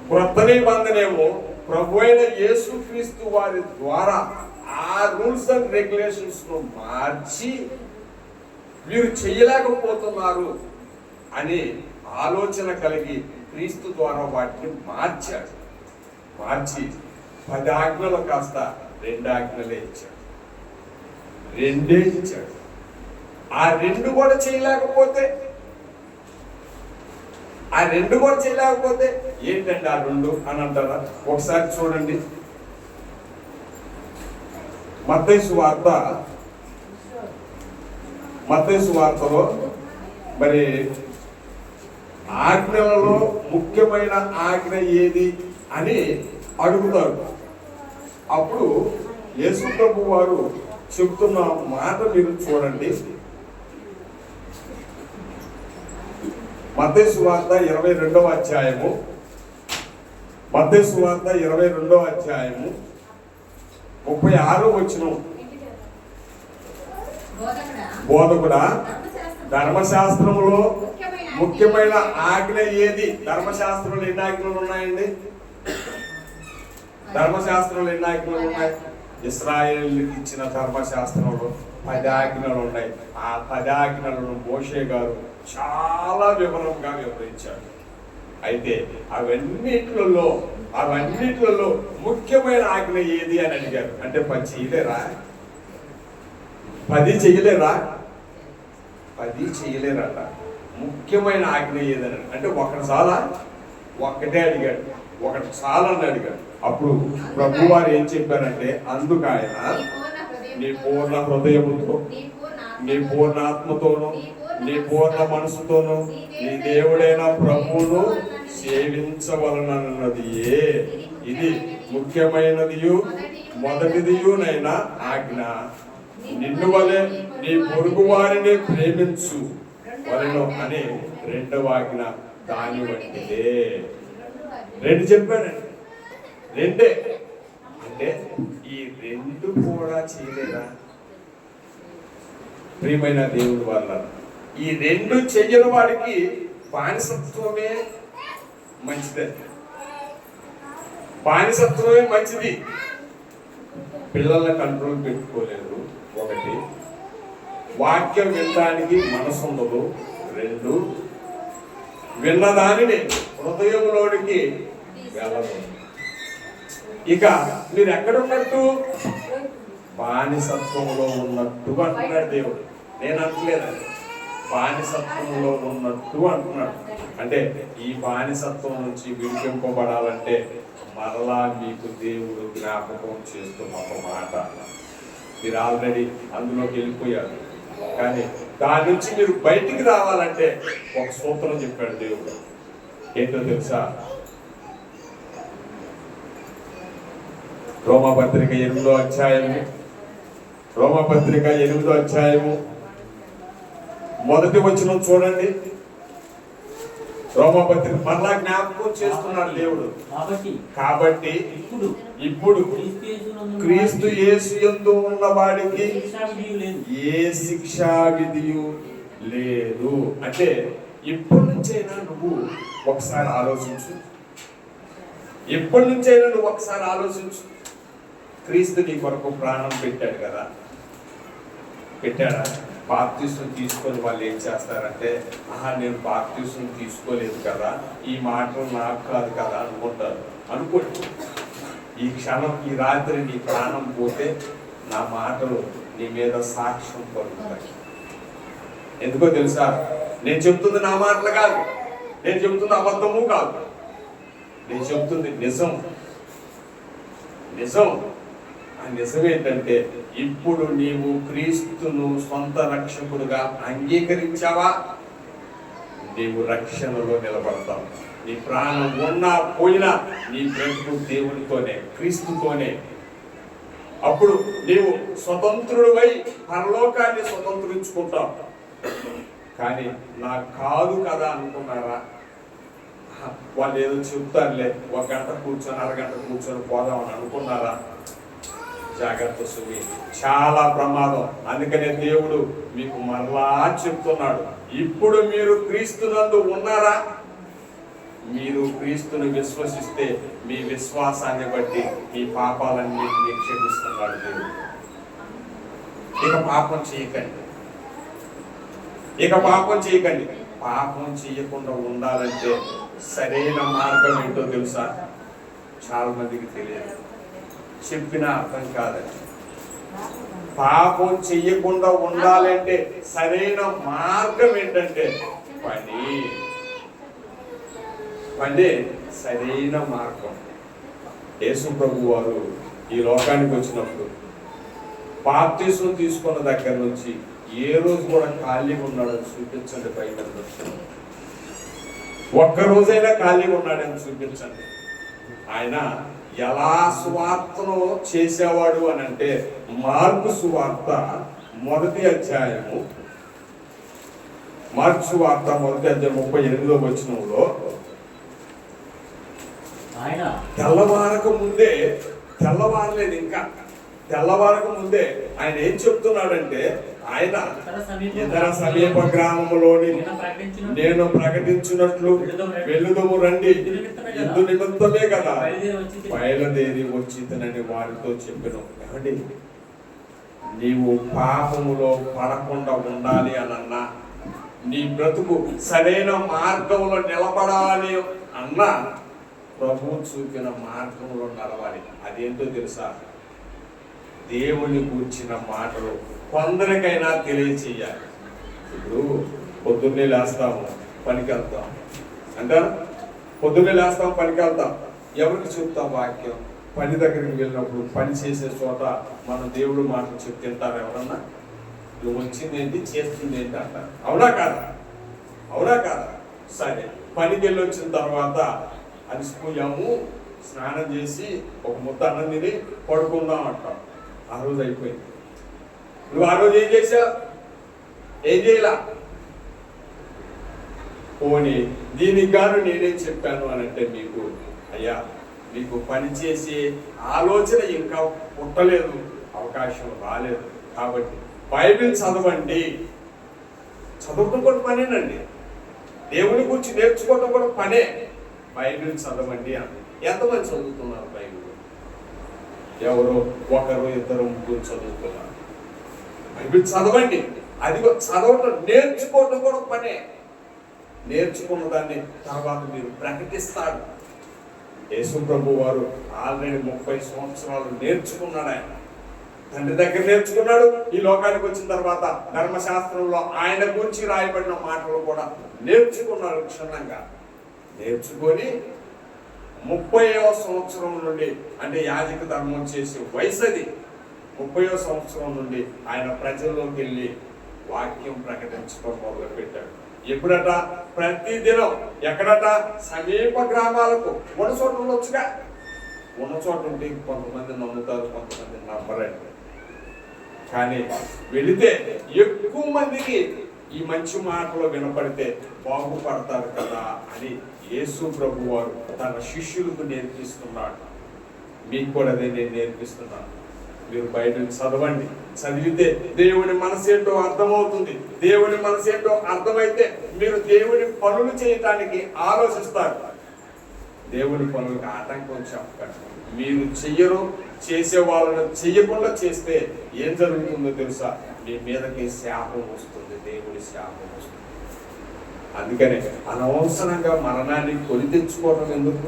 క్రొత్త నిబంధనేమో ప్రభు అయిన యేసుక్రీస్తు వారి ద్వారా ఆ రూల్స్ అండ్ రెగ్యులేషన్స్ ను మార్చి వీరు చేయలేకపోతున్నారు అని ఆలోచన కలిగి క్రీస్తు ద్వారా వాటిని మార్చాడు. మార్చి 10 ఆజ్ఞలు కాస్త 2 ఆజ్ఞలే ఇచ్చాడు, 2 ఇచ్చాడు. ఆ 2 కూడా చేయలేకపోతే ఏంటండి ఆ 2 అని అంటారా? ఒకసారి చూడండి, మత్తయి సువార్తలో మరి ఆజ్ఞలలో ముఖ్యమైన ఆజ్ఞ ఏది అని అడుగుతారు. అప్పుడు యేసు ప్రభు వారు చెబుతున్న మాట మీరు చూడండి. మత్తయి సువార్త 22వ అధ్యాయము, 36వ వచనం. బోధకుడా, ధర్మశాస్త్రములో ముఖ్యమైన ఆజ్ఞ ఏది? ధర్మశాస్త్రంలో ఎన్ని ఆజ్ఞలు ఉన్నాయండి? ధర్మశాస్త్రంలో ఎన్ని ఆజ్ఞలు ఉన్నాయి? ఇశ్రాయేలుకి ఇచ్చిన ధర్మశాస్త్రంలో 10 ఆజ్ఞలు ఉన్నాయి. ఆ 10 ఆజ్ఞలను మోషే గారు చాలా వివరంగా వివరించాడు. అయితే అవన్నిట్లలో ముఖ్యమైన ఆజ్ఞ ఏది అని అడిగారు. అంటే 10 చేయలేరా? 10 చేయలేరట. ముఖ్యమైన ఆజ్ఞ ఏదని అంటే ఒక్కటే అడిగాడు, ఒకటి చాలని అడిగాడు. అప్పుడు ప్రభు వారు ఏం చెప్పారంటే, అందుకు ఆయన నీ పూర్ణ హృదయముతో, నీ పూర్ణ ఆత్మతోను, నీ పూర్ణ మనసుతోను నీ దేవుడైన ప్రభువును సేవించవలనన్నదియే ఇది ముఖ్యమైనదియు మొదటిదియునైనా ఆజ్ఞ. నిన్ను వలె నీ పొరుగు వారిని ప్రేమించు వలెను అనే 2వ ఆజ్ఞ దాని వంటిదే. 2 చెప్పాడండి, 2 అంటే ఈ 2 కూడా చేయలేదా? ప్రియమైన దేవుడు వల్ల ఈ 2 చెయ్యని వాడికి బానిసత్వమే మంచిదండి. బానిసత్వమే మంచిది. పిల్లల్ని కంట్రోల్ పెట్టుకోలేదు, 1. వాక్యం వినడానికి మనసు ఉండదు, 2. విన్నదానిని హృదయంలోనికి వెళ్ళదు. ఇక మీరు ఎక్కడున్నట్టు? బానిసత్వంలో ఉన్నట్టు అంటున్నాడు దేవుడు. నేను అంటలేదండి, బానిసత్వంలో ఉన్నట్టు అంటున్నాడు. అంటే ఈ బానిసత్వం నుంచి విడిపింపబడాలంటే మరలా మీకు దేవుడు జ్ఞాపకం చేస్తున్న ఒక మాట. మీరు ఆల్రెడీ అందులోకి వెళ్ళిపోయారు, కానీ దాని నుంచి మీరు బయటికి రావాలంటే ఒక సూత్రం చెప్పాడు దేవుడు. ఏంటో తెలుసా? రోమపత్రిక 8వ అధ్యాయము 1వ వచనం చూడండి. రోమపత్రిక మరలా జ్ఞాపకం చేస్తున్నాడు దేవుడు. కాబట్టి ఇప్పుడు క్రీస్తు యేసు యందు ఉన్న వాడికి ఏ శిక్షా విధియు లేదు. అంటే ఇప్పటి నుంచైనా నువ్వు ఒకసారి ఆలోచించు. క్రీస్తు నీ కొరకు ప్రాణం పెట్టాడు కదా, పెట్టాడా? బాప్తిసం తీసుకొని వాళ్ళు ఏం చేస్తారంటే, నేను బాప్తిసం తీసుకోలేదు కదా, ఈ మాటలు నాకు కాదు కదా అనుకోండి. ఈ క్షణం, ఈ రాత్రి నీ ప్రాణం పోతే నా మాటలు నీ మీద సాక్ష్యం పలుకుతాయి. ఎందుకో తెలుసా? నేను చెప్తుంది నా మాటలు కాదు, నేను చెప్తుంది అబద్ధము కాదు, నేను చెప్తుంది నిజం. ఆ నిజం ఏంటంటే, ఇప్పుడు నీవు క్రీస్తును సొంత రక్షకుడుగా అంగీకరించావా, నీవు రక్షణలో నిలబడతావు. నీ ప్రాణం ఉన్నా పోయినా నీ బ్రతుకు దేవునితోనే, క్రీస్తుతోనే. అప్పుడు నీవు స్వతంత్రుడివై పరలోకాన్ని స్వతంత్రించుకుంటావు. కానీ నాకు కాదు కదా అనుకున్నారా? వాళ్ళు ఏదో చెప్తారులే, 1 గంట కూర్చొని 1/2 గంట కూర్చొని పోదామని అనుకున్నారా? జాగ్రత్త సుమి, చాలా ప్రమాదం. అందుకనే దేవుడు మీకు మరలా చెప్తున్నాడు, ఇప్పుడు మీరు క్రీస్తునందు ఉన్నారా? మీరు క్రీస్తుని విశ్వసిస్తే మీ విశ్వాసాన్ని బట్టి మీ పాపాలన్నింటినీ క్షమిస్తున్నాడు దేవుడు. ఇక పాపం చేయకండి. ఇక పాపం చేయకండి. పాపం చేయకుండా ఉండాలంటే సరైన మార్గం ఏంటో తెలుసా? చాలా మందికి తెలియదు, చెప్పినా అర్థం కాదండి. పాపం చెయ్యకుండా ఉండాలంటే సరైన మార్గం ఏంటంటే పని సరైన మార్గం. యేసు ప్రభు వారు ఈ లోకానికి వచ్చినప్పుడు బాప్తిసం తీసుకున్న దగ్గర నుంచి ఏ రోజు కూడా ఖాళీగా ఉన్నాడని చూపించండి. బైబిల్ ఒక్కరోజైనా ఖాళీగా ఉన్నాడని చూపించండి. ఆయన ఎలా సువార్తను చేసేవాడు అని అంటే, మార్కు సువార్త మొదటి అధ్యాయము 38వ వచనంలో తెల్లవారలేదు, ఇంకా తెల్లవారక ముందే ఆయన ఏం చెప్తున్నాడంటే, ఆయన ఇతర సమీప గ్రామంలోని నేను ప్రకటించినట్లు వెలుదుము రండి, యుద్ధ నిమిత్తమే కదా బయలుదేరి వచ్చితనని వారితో చెప్పాను. ఏమండి, నీవు పాపములో పడకుండా ఉండాలి అనన్నా, నీ బ్రతుకు సరైన మార్గంలో నిలబడాలి అన్నా, ప్రభువు చూపిన మార్గంలో నడవాలి. అదేంటో తెలుసా? దేవుని కూర్చిన మాటలు కొందరికైనా తెలియచేయాలి. ఇప్పుడు పొద్దున్నే లేస్తాము, పనికి వెళ్తాం అంటారు. పొద్దున్నే లేస్తాం, పనికి వెళ్తాం. ఎవరికి చెప్తాం వాక్యం? పని దగ్గరికి వెళ్ళినప్పుడు పని చేసే చోట మనం దేవుడు మాటలు చెప్తుంటారు. ఎవరన్నా నువ్వు వచ్చింది ఏంటి, చేస్తుంది ఏంటి అంటారు. అవునా కాదా? అవునా కాదా? సరే, పనికి వెళ్ళి వచ్చిన తర్వాత అలసిపోయాము, స్నానం చేసి ఒక ముద్ద అన్నం తిని పడుకుందాం అంటాం. ఆ రోజు అయిపోయింది. నువ్వు ఆ రోజు ఏం చేసావు? ఏం చేయలా. పోనీ దీనికి గాను నేనేం చెప్పాను అని అంటే, మీకు అయ్యా, మీకు పని చేసే ఆలోచన ఇంకా పుట్టలేదు, అవకాశం రాలేదు, కాబట్టి బైబిల్ చదవండి. చదవటం కూడా పనేనండి, దేవుని గురించి నేర్చుకోవటం కూడా పనే. బైబిల్ చదవండి అని. ఎంతమంది చదువుతున్నారు బైబిల్? ఎవరో ఒకరు, ఇద్దరు, ముగ్గురు చదువుతున్నారు. బైబిల్ చదవండి. అది చదవటం, నేర్చుకోవటం కూడా పనే. నేర్చుకున్న దాన్ని తర్వాత మీరు ప్రకటిస్తాడు. యేసు ప్రభు వారు ఆల్రెడీ 30 సంవత్సరాలు నేర్చుకున్నాడు. ఆయన తండ్రి దగ్గర నేర్చుకున్నాడు. ఈ లోకానికి వచ్చిన తర్వాత ధర్మశాస్త్రంలో ఆయన గురించి రాయబడిన మాటలు కూడా నేర్చుకున్నాడు. క్షుణ్ణంగా నేర్చుకొని 30వ సంవత్సరం నుండి, అంటే యాజక ధర్మం చేసే వయసు అది, 30వ సంవత్సరం నుండి ఆయన ప్రజల్లోకి వెళ్ళి వాక్యం ప్రకటించడం మొదలు పెట్టాడు. ఎప్పుడట? ప్రతిదినం. ఎక్కడట? సమీప గ్రామాలకు. ఉన్న చోట ఉండొచ్చుగా. ఉన్న చోట ఉంటే కొంతమంది నమ్ముతారు, కొంతమంది నమ్మరండి. కానీ వెళితే ఎక్కువ మందికి ఈ మంచి మాటలు వినపడితే బాగుపడతారు కదా అని యేసు ప్రభు వారు తన శిష్యులకు నేర్పిస్తున్నాడు. మీకు కూడా అదే నేను నేర్పిస్తున్నాను. మీరు బైబిల్ చదవండి. చదివితే దేవుని మనసేంటో అర్థమవుతుంది. దేవుని మనసేంటో అర్థమైతే మీరు దేవుని పనులు చేయటానికి ఆలోచిస్తారు. దేవుని పనులకు ఆటంకం చెప్పకండి. మీరు చెయ్యరు, చేసే వాళ్ళను చెయ్యకుండా చేస్తే ఏం జరుగుతుందో తెలుసా? మీ మీదకి శాపం వస్తుంది, దేవుని శాపం వస్తుంది. అందుకనే అనవసరంగా మరణాన్ని కొని తెచ్చుకోవడం ఎందుకు?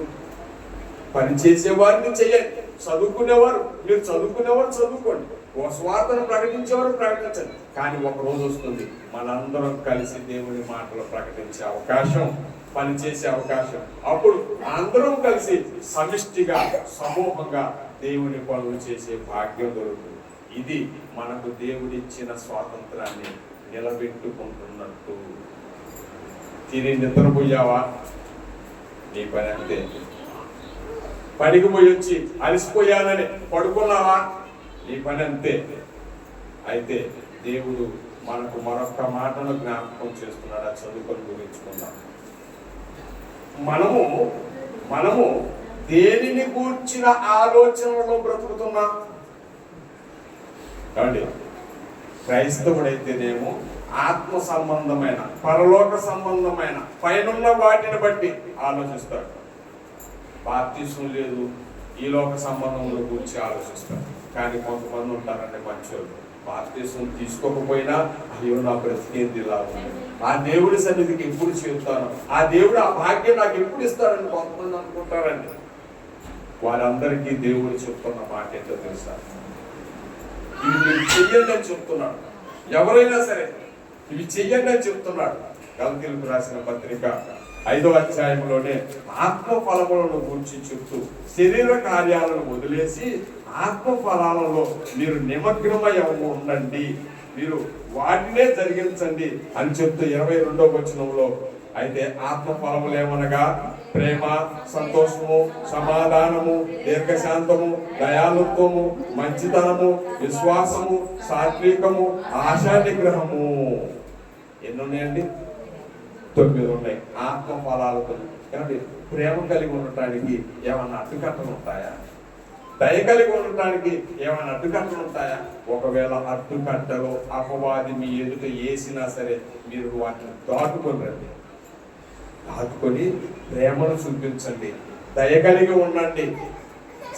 పని చేసేవారిని చెయ్యండి. చదువుకునేవారు, మీరు చదువుకునేవారు చదువుకోండి. ఒక స్వార్థను ప్రకటించేవారు ప్రకటించండి. కానీ ఒక రోజు వస్తుంది, మనందరం కలిసి దేవుని మాటలు ప్రకటించే అవకాశం, పనిచేసే అవకాశం. అప్పుడు అందరం కలిసి సమిష్టిగా, సమూహంగా దేవుని పనులు చేసే భాగ్యం దొరుకుతుంది. ఇది మనకు దేవుడిచ్చిన స్వాతంత్రాన్ని నిలబెట్టుకుంటున్నట్టు. తిని నిద్రపోయావా? నీ పని అంతే. పనికి పోయి వచ్చి అలసిపోయానని పడుకున్నావా? నీ పని అంతే. అయితే దేవుడు మనకు మరొక మాటను జ్ఞాపకం చేస్తున్నాడు. ఆ చదువుకొని గురించుకుందాం. మనము దేనిని కూర్చిన ఆలోచనలో బ్రతుకుతున్నాం? కాబట్టి క్రైస్తవుడైతేనేమో ఆత్మ సంబంధమైన, పరలోక సంబంధమైన, పైనున్న వాటిని బట్టి ఆలోచిస్తాడు. బాప్తిసం లేదు, ఈ లోక సంబంధంలో గురించి ఆలోచిస్తాడు. కానీ కొంతమంది ఉంటారండి మంచోళ్ళు, బాప్తిసం తీసుకోకపోయినా అయ్యో నా బ్రతికేంది ఇలా ఉంది, ఆ దేవుడి సన్నిధికి ఎప్పుడు చేరుతాను, ఆ దేవుడు ఆ భాగ్యం నాకు ఎప్పుడు ఇస్తారని కొంతమంది అనుకుంటారండి. వారందరికీ దేవుడు చెప్తున్న మాట ఏంటో తెలుసా? ఇవి మీరు చెయ్యండి అని చెప్తున్నాడు. ఎవరైనా సరే ఇవి చెయ్యండి అని చెప్తున్నాడు. గలతీయులకు రాసిన పత్రిక 5వ అధ్యాయంలోనే ఆత్మ ఫలములను గురించి చెప్తూ శరీర కార్యాలను వదిలేసి ఆత్మ ఫలాలలో మీరు నిమగ్నమై ఉండండి, మీరు వాటినే జరిగించండి అని చెప్తూ 22వ వచనంలో అయితే ఆత్మ ఫలములు ఏమనగా ప్రేమ, సంతోషము, సమాధానము, దీర్ఘశాంతము, దయాళుత్వము, మంచితనము, విశ్వాసము, సాత్వికము, ఆశా నిగ్రహము. ఎన్ని ఉన్నాయండి? 9 ఉన్నాయి ఆత్మ ఫలాలతో. కాబట్టి ప్రేమ కలిగి ఉండటానికి ఏమన్నా అడ్డుకట్టలు ఉంటాయా? దయ కలిగి ఉండటానికి ఏమైనా అడ్డుకట్టలు ఉంటాయా? ఒకవేళ అడ్డుకట్టలు అపవాది మీ ఎదుట వేసినా సరే మీరు వాటిని దాటుకొని రండి. దాటుకొని ప్రేమను చూపించండి, దయ కలిగి ఉండండి,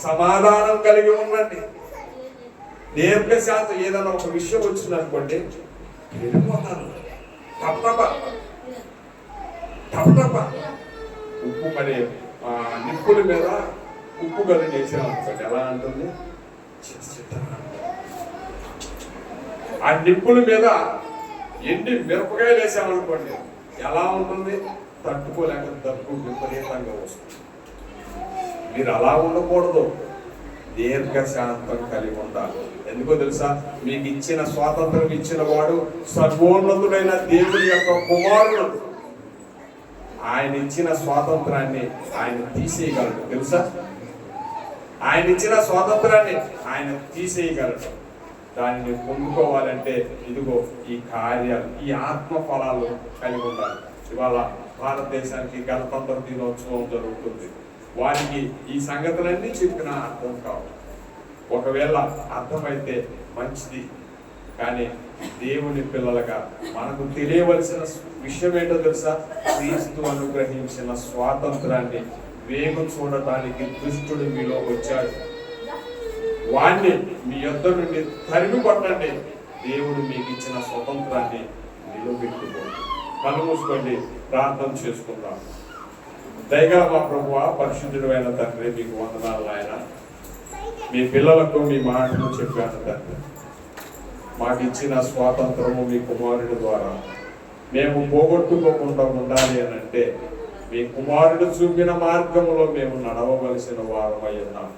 సమాధానం కలిగి ఉండండి, దీర్ఘశాంతం. ఏదైనా ఒక విషయం వచ్చిందనుకోండి వెళ్ళిపోతాను తప్ప ఉప్పు మరి నిప్పుల మీద ఉప్పు గది చేసాం అనుకోండి, ఎలా ఉంటుంది? ఆ నిప్పుల మీద ఎండి మిరపకాయలు వేసామనుకోండి ఎలా ఉంటుంది? తట్టుకోలేక దగ్గు విపరీతంగా వస్తుంది. మీరు అలా ఉండకూడదు, దీర్ఘశాంతం కలిగి ఉండాలి. ఎందుకో తెలుసా? మీకు ఇచ్చిన స్వాతంత్రం ఇచ్చిన వాడు సర్వోన్నతుడైన దేవుని యొక్క కుమారుడు. ఆయన ఇచ్చిన స్వాతంత్రాన్ని ఆయన తీసేయగలడు. తెలుసా? ఆయన ఇచ్చిన స్వాతంత్రాన్ని ఆయన తీసేయగలడు. దానిని పొందుకోవాలంటే ఇదిగో ఈ కార్యాలు, ఈ ఆత్మ ఫలాలు కలిగి ఉండాలి. ఇవాళ భారతదేశానికి గణతంత్ర దినోత్సవం జరుగుతుంది. వారికి ఈ సంగతులన్నీ చెప్పినా అర్థం కావు. ఒకవేళ అర్థమైతే మంచిది, కానీ దేవుని పిల్లలుగా మనకు తెలియవలసిన విషయం ఏంటో తెలుసా? క్రీస్తు అనుగ్రహించిన స్వాతంత్రాన్ని వేగు చూడటానికి దుష్టుడు మీలో వచ్చాడు. వాణ్ణి మీ యొద్ద నుండి తరిమి కొట్టండి. దేవుడు మీకు ఇచ్చిన స్వతంత్రాన్ని నిలబెట్టుకోండి. కళ్ళు మూసుకోండి, ప్రార్థన చేసుకుందాం. దయగల మా ప్రభువా, పరిశుద్ధుడు అయిన తండ్రి, మీకు వందనాలు. ఆయన మీ పిల్లలకు మీ మాటలు చెప్పాను తండ్రి. మాకు ఇచ్చిన స్వాతంత్రము మీ కుమారుడి ద్వారా మేము పోగొట్టుకోకుండా ఉండాలి అని అంటే మీ కుమారుడు చూపిన మార్గంలో మేము నడవవలసిన వారమై ఉన్నాం.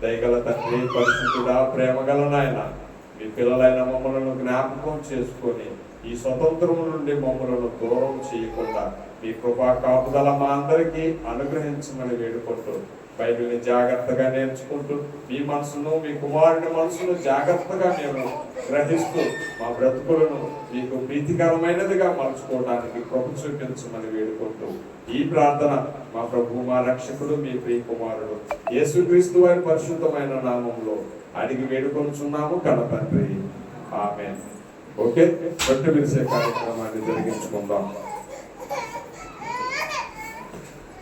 దయగల తండ్రి, పరిశుద్ధుడా, ప్రేమగల నాయన, మీ పిల్లలైన మమ్మలను జ్ఞాపకం చేసుకొని ఈ స్వతంత్రము నుండి మమ్మలను దూరం చేయకుండా మీ కృపా కాపుదల మా అందరికీ అనుగ్రహించమని వేడుకుంటూ బైబిల్ని జాగ్రత్తగా నేర్చుకుంటూ మీ మనసును, మీ కుమారుడి మనసును జాగ్రత్తగా మేము గ్రహిస్తూ మా బ్రతుకులను మీకు ప్రీతికరమైనదిగా మలుచుకోవడానికి కృప చూపించమని వేడుకుంటూ ఈ ప్రార్థన మా ప్రభు, మా రక్షకుడు, మీ ప్రియ కుమారుడు యేసుక్రీస్తు వారి పరిశుద్ధమైన నామంలో అడిగి వేడుకొనుచున్నాము కన్న తండ్రి. ఆమేన్. ఓకే, రొట్టె విరిసే కార్యక్రమాన్ని జరిగించుకుందాం.